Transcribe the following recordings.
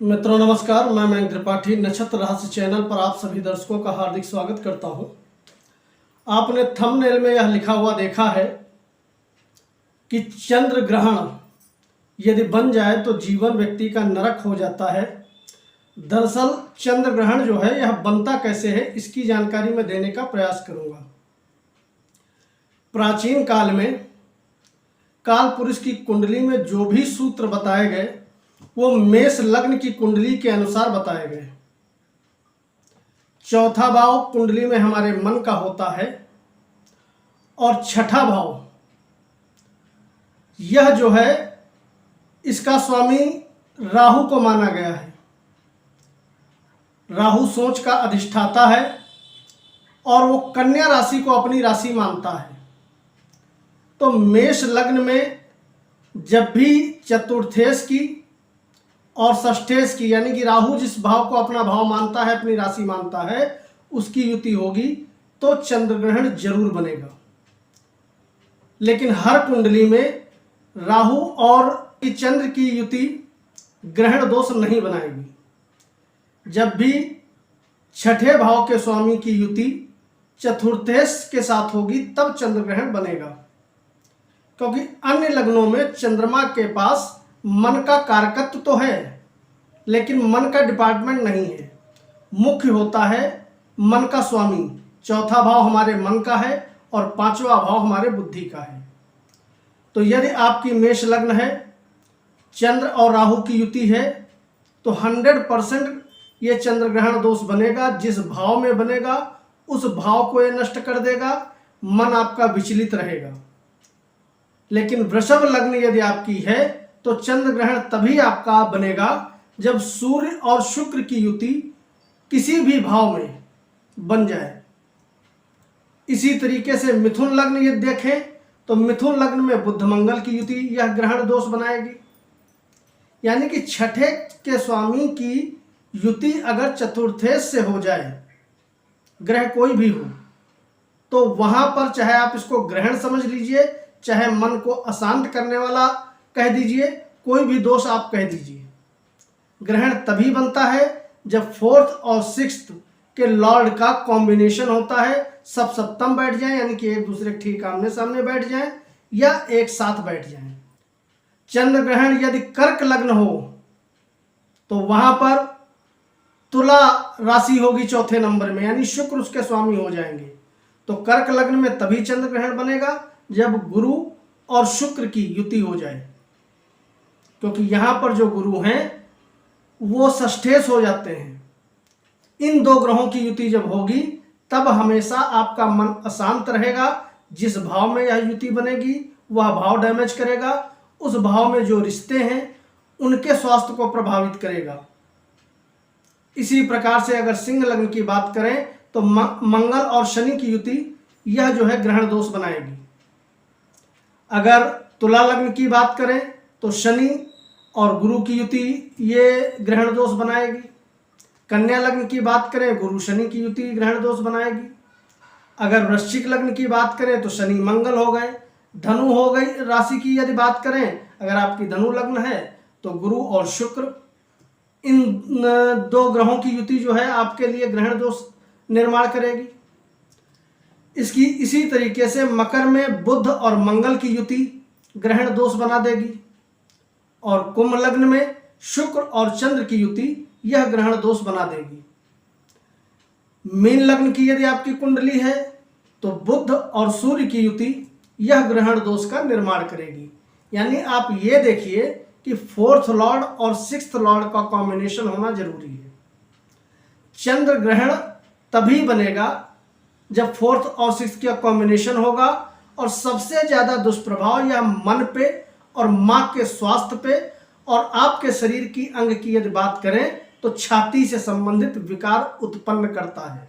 मित्रों नमस्कार, मैं मयंक त्रिपाठी नक्षत्र रहस्य चैनल पर आप सभी दर्शकों का हार्दिक स्वागत करता हूं। आपने थंबनेल में यह लिखा हुआ देखा है कि चंद्र ग्रहण यदि बन जाए तो जीवन व्यक्ति का नरक हो जाता है। दरअसल चंद्र ग्रहण जो है यह बनता कैसे है, इसकी जानकारी मैं देने का प्रयास करूंगा। प्राचीन काल में काल पुरुष की कुंडली में जो भी सूत्र बताए गए वो मेष लग्न की कुंडली के अनुसार बताए गए। चौथा भाव कुंडली में हमारे मन का होता है और छठा भाव यह जो है इसका स्वामी राहु को माना गया है। राहु सोच का अधिष्ठाता है और वो कन्या राशि को अपनी राशि मानता है। तो मेष लग्न में जब भी चतुर्थेश की और षष्ठेश की, यानी कि राहु जिस भाव को अपना भाव मानता है, अपनी राशि मानता है, उसकी युति होगी तो चंद्र ग्रहण जरूर बनेगा। लेकिन हर कुंडली में राहु और चंद्र की युति ग्रहण दोष नहीं बनाएगी। जब भी छठे भाव के स्वामी की युति चतुर्थेश के साथ होगी तब चंद्र ग्रहण बनेगा, क्योंकि अन्य लग्नों में चंद्रमा के पास मन का कारकत्व तो है लेकिन मन का डिपार्टमेंट नहीं है। मुख्य होता है मन का स्वामी। चौथा भाव हमारे मन का है और पांचवा भाव हमारे बुद्धि का है। तो यदि आपकी मेष लग्न है, चंद्र और राहु की युति है, तो 100% ये चंद्र ग्रहण दोष बनेगा। जिस भाव में बनेगा उस भाव को ये नष्ट कर देगा, मन आपका विचलित रहेगा। लेकिन वृषभ लग्न यदि आपकी है तो चंद्र ग्रहण तभी आपका बनेगा जब सूर्य और शुक्र की युति किसी भी भाव में बन जाए। इसी तरीके से मिथुन लग्न यदि देखें तो मिथुन लग्न में बुध मंगल की युति यह ग्रहण दोष बनाएगी। यानी कि छठे के स्वामी की युति अगर चतुर्थेश से हो जाए, ग्रह कोई भी हो, तो वहां पर चाहे आप इसको ग्रहण समझ लीजिए, चाहे मन को अशांत करने वाला कह दीजिए, कोई भी दोष आप कह दीजिए। ग्रहण तभी बनता है जब फोर्थ और सिक्स्थ के लॉर्ड का कॉम्बिनेशन होता है। सब सप्तम बैठ जाए, यानी कि एक दूसरे ठीक आमने सामने बैठ जाए या एक साथ बैठ जाए। चंद्र ग्रहण यदि कर्क लग्न हो तो वहां पर तुला राशि होगी चौथे नंबर में, यानी शुक्र उसके स्वामी हो जाएंगे। तो कर्क लग्न में तभी चंद्र ग्रहण बनेगा जब गुरु और शुक्र की युति हो जाए, क्योंकि यहां पर जो गुरु हैं वो षष्ठेश हो जाते हैं। इन दो ग्रहों की युति जब होगी तब हमेशा आपका मन अशांत रहेगा। जिस भाव में यह युति बनेगी वह भाव डैमेज करेगा, उस भाव में जो रिश्ते हैं उनके स्वास्थ्य को प्रभावित करेगा। इसी प्रकार से अगर सिंह लग्न की बात करें तो मंगल और शनि की युति यह जो है ग्रहण दोष बनाएगी। अगर तुला लग्न की बात करें तो शनि और गुरु की युति ये ग्रहण दोष बनाएगी। कन्या लग्न की बात करें, गुरु शनि की युति ग्रहण दोष बनाएगी। अगर वृश्चिक लग्न की बात करें तो शनि मंगल हो गए। धनु हो गई राशि की यदि बात करें, अगर आपकी धनु लग्न है तो गुरु और शुक्र, इन दो ग्रहों की युति जो है आपके लिए ग्रहण दोष निर्माण करेगी। इसकी इसी तरीके से मकर में बुध और मंगल की युति ग्रहण दोष बना देगी और कुंभ लग्न में शुक्र और चंद्र की युति यह ग्रहण दोष बना देगी। मीन लग्न की यदि आपकी कुंडली है तो बुध और सूर्य की युति यह ग्रहण दोष का निर्माण करेगी। यानी आप ये देखिए कि फोर्थ लॉर्ड और सिक्स्थ लॉर्ड का कॉम्बिनेशन होना जरूरी है। चंद्र ग्रहण तभी बनेगा जब फोर्थ और सिक्स्थ का कॉम्बिनेशन होगा, और सबसे ज्यादा दुष्प्रभाव यह मन पे और मां के स्वास्थ्य पे और आपके शरीर की अंग की यदि बात करें तो छाती से संबंधित विकार उत्पन्न करता है।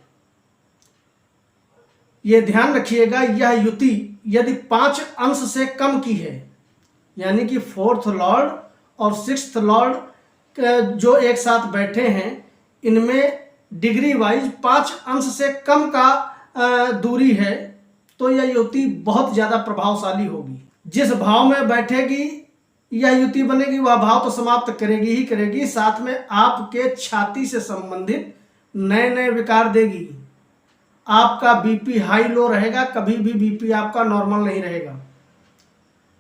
यह ध्यान रखिएगा, यह युति यदि 5 अंश से कम की है, यानी कि फोर्थ लॉर्ड और सिक्स्थ लॉर्ड जो एक साथ बैठे हैं, इनमें डिग्री वाइज 5 अंश से कम का दूरी है, तो यह युति बहुत ज्यादा प्रभावशाली होगी। जिस भाव में बैठेगी यह युति बनेगी वह भाव तो समाप्त करेगी ही करेगी, साथ में आपके छाती से संबंधित नए नए विकार देगी। आपका बीपी हाई लो रहेगा, कभी भी बीपी आपका नॉर्मल नहीं रहेगा।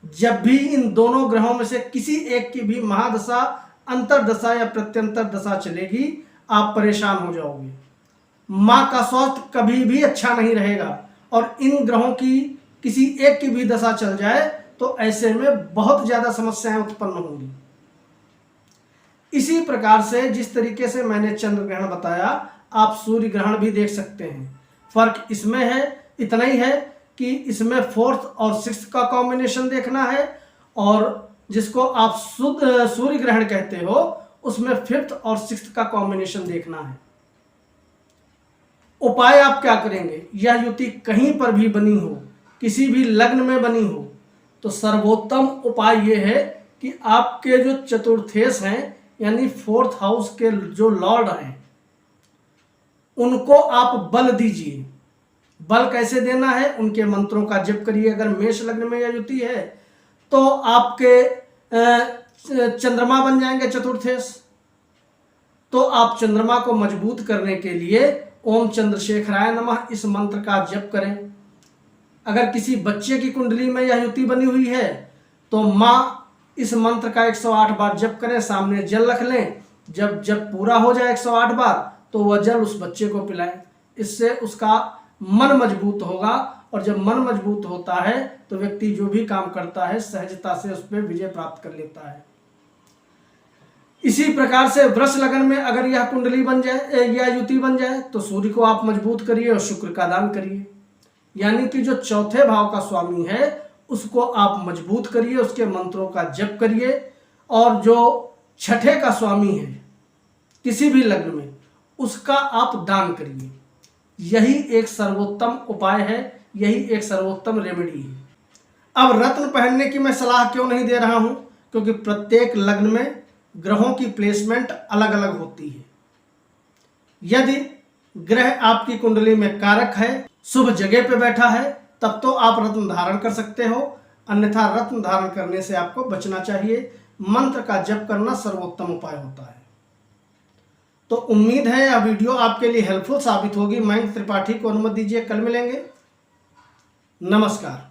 जब भी इन दोनों ग्रहों में से किसी एक की भी महादशा, अंतरदशा या प्रत्यंतर दशा चलेगी, आप परेशान हो जाओगे। माँ का स्वास्थ्य कभी भी अच्छा नहीं रहेगा, और इन ग्रहों की किसी एक की भी दशा चल जाए तो ऐसे में बहुत ज्यादा समस्याएं उत्पन्न होंगी। इसी प्रकार से जिस तरीके से मैंने चंद्र ग्रहण बताया, आप सूर्य ग्रहण भी देख सकते हैं। फर्क इसमें है, इतना ही है कि इसमें 4th और 6th का कॉम्बिनेशन देखना है, और जिसको आप सूर्य ग्रहण कहते हो उसमें 5th और 6th का कॉम्बिनेशन देखना है। उपाय आप क्या करेंगे? यह युति कहीं पर भी बनी हो, किसी भी लग्न में बनी हो, तो सर्वोत्तम उपाय यह है कि आपके जो चतुर्थेश हैं, यानी 4th हाउस के जो लॉर्ड हैं, उनको आप बल दीजिए। बल कैसे देना है? उनके मंत्रों का जप करिए। अगर मेष लग्न में यह युति है तो आपके चंद्रमा बन जाएंगे चतुर्थेश, तो आप चंद्रमा को मजबूत करने के लिए ओम चंद्रशेखराय नमः इस मंत्र का जप करें। अगर किसी बच्चे की कुंडली में यह युति बनी हुई है तो माँ इस मंत्र का 108 बार जप करें, सामने जल रख लें। जब जब पूरा हो जाए 108 बार तो वह जल उस बच्चे को पिलाएं। इससे उसका मन मजबूत होगा, और जब मन मजबूत होता है तो व्यक्ति जो भी काम करता है सहजता से उस पर विजय प्राप्त कर लेता है। इसी प्रकार से वृष लगन में अगर यह कुंडली बन जाए या युति बन जाए तो सूर्य को आप मजबूत करिए और शुक्र का दान करिए। यानी कि जो चौथे भाव का स्वामी है उसको आप मजबूत करिए, उसके मंत्रों का जप करिए, और जो छठे का स्वामी है किसी भी लग्न में उसका आप दान करिए। यही एक सर्वोत्तम उपाय है, यही एक सर्वोत्तम रेमेडी है। अब रत्न पहनने की मैं सलाह क्यों नहीं दे रहा हूं? क्योंकि प्रत्येक लग्न में ग्रहों की प्लेसमेंट अलग अलग होती है। यदि ग्रह आपकी कुंडली में कारक है, शुभ जगह पे बैठा है, तब तो आप रत्न धारण कर सकते हो, अन्यथा रत्न धारण करने से आपको बचना चाहिए। मंत्र का जप करना सर्वोत्तम उपाय होता है। तो उम्मीद है यह वीडियो आपके लिए हेल्पफुल साबित होगी। मयंक त्रिपाठी को अनुमति दीजिए, कल मिलेंगे। नमस्कार।